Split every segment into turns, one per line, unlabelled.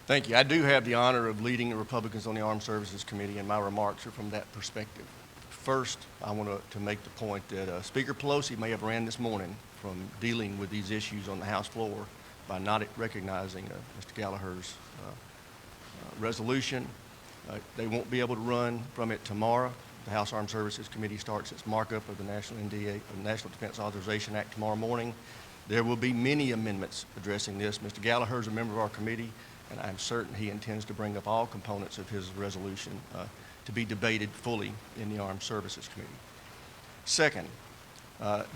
Thank you. I do have the honor of leading the Republicans on the Armed Services Committee, and my remarks are from that perspective. First, I want to make the point that Speaker Pelosi may have ran this morning from dealing with these issues on the House floor by not recognizing Mr. Gallagher's resolution. They won't be able to run from it tomorrow. The House Armed Services Committee starts its markup of the National Defense Authorization Act tomorrow morning. There will be many amendments addressing this. Mr. Gallagher is a member of our committee, and I'm certain he intends to bring up all components of his resolution to be debated fully in the Armed Services Committee. Second,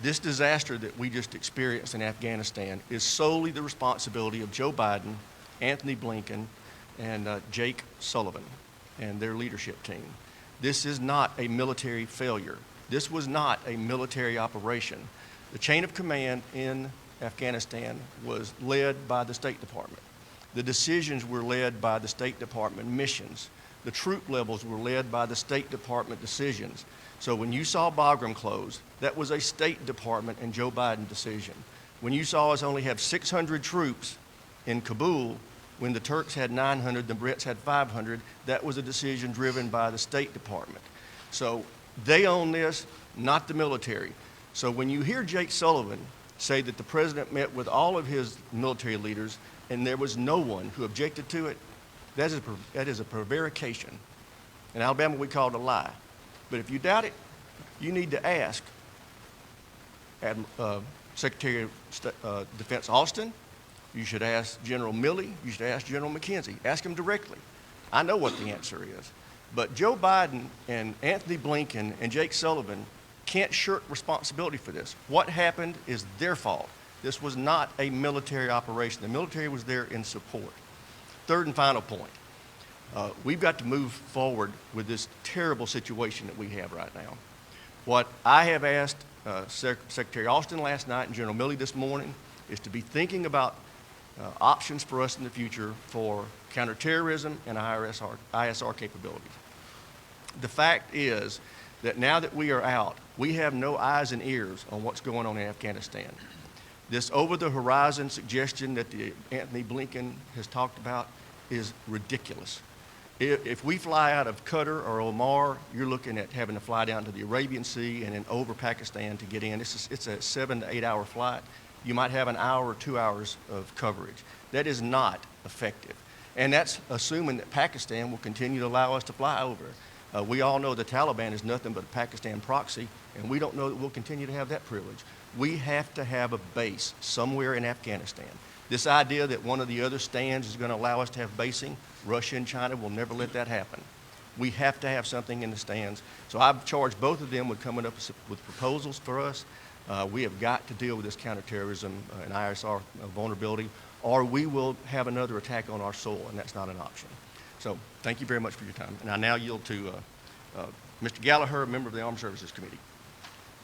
this disaster that we just experienced in Afghanistan is solely the responsibility of Joe Biden, Anthony Blinken, and Jake Sullivan and their leadership team. This is not a military failure. This was not a military operation. The chain of command in Afghanistan was led by the State Department. The decisions were led by the State Department missions. The troop levels were led by the State Department decisions. So when you saw Bagram close, that was a State Department and Joe Biden decision. When you saw us only have 600 troops in Kabul, when the Turks had 900, the Brits had 500, that was a decision driven by the State Department. So they own this, not the military. So when you hear Jake Sullivan say that the president met with all of his military leaders and there was no one who objected to it, that is a prevarication. In Alabama, we call it a lie. But if you doubt it, you need to ask Secretary of Defense Austin. You should ask General Milley. You should ask General McKenzie. Ask them directly. I know what the answer is. But Joe Biden and Anthony Blinken and Jake Sullivan can't shirk responsibility for this. What happened is their fault. This was not a military operation. The military was there in support. Third and final point. We've got to move forward with this terrible situation that we have right now. What I have asked Secretary Austin last night and General Milley this morning is to be thinking about options for us in the future for counterterrorism and ISR capabilities. The fact is that now that we are out, we have no eyes and ears on what's going on in Afghanistan. This over-the-horizon suggestion that Anthony Blinken has talked about is ridiculous. If we fly out of Qatar or Oman, you're looking at having to fly down to the Arabian Sea and then over Pakistan to get in. It's a 7 to 8 hour flight. You might have an hour or 2 hours of coverage. That is not effective. And that's assuming that Pakistan will continue to allow us to fly over. We all know the Taliban is nothing but a Pakistan proxy, and we don't know that we'll continue to have that privilege. We have to have a base somewhere in Afghanistan. This idea that one of the other stands is going to allow us to have basing, Russia and China will never let that happen. We have to have something in the stands. So I've charged both of them with coming up with proposals for us. We have got to deal with this counterterrorism and ISR vulnerability, or we will have another attack on our soil, and that's not an option. So thank you very much for your time. And I now yield to Mr. Gallagher, a member of the Armed Services Committee.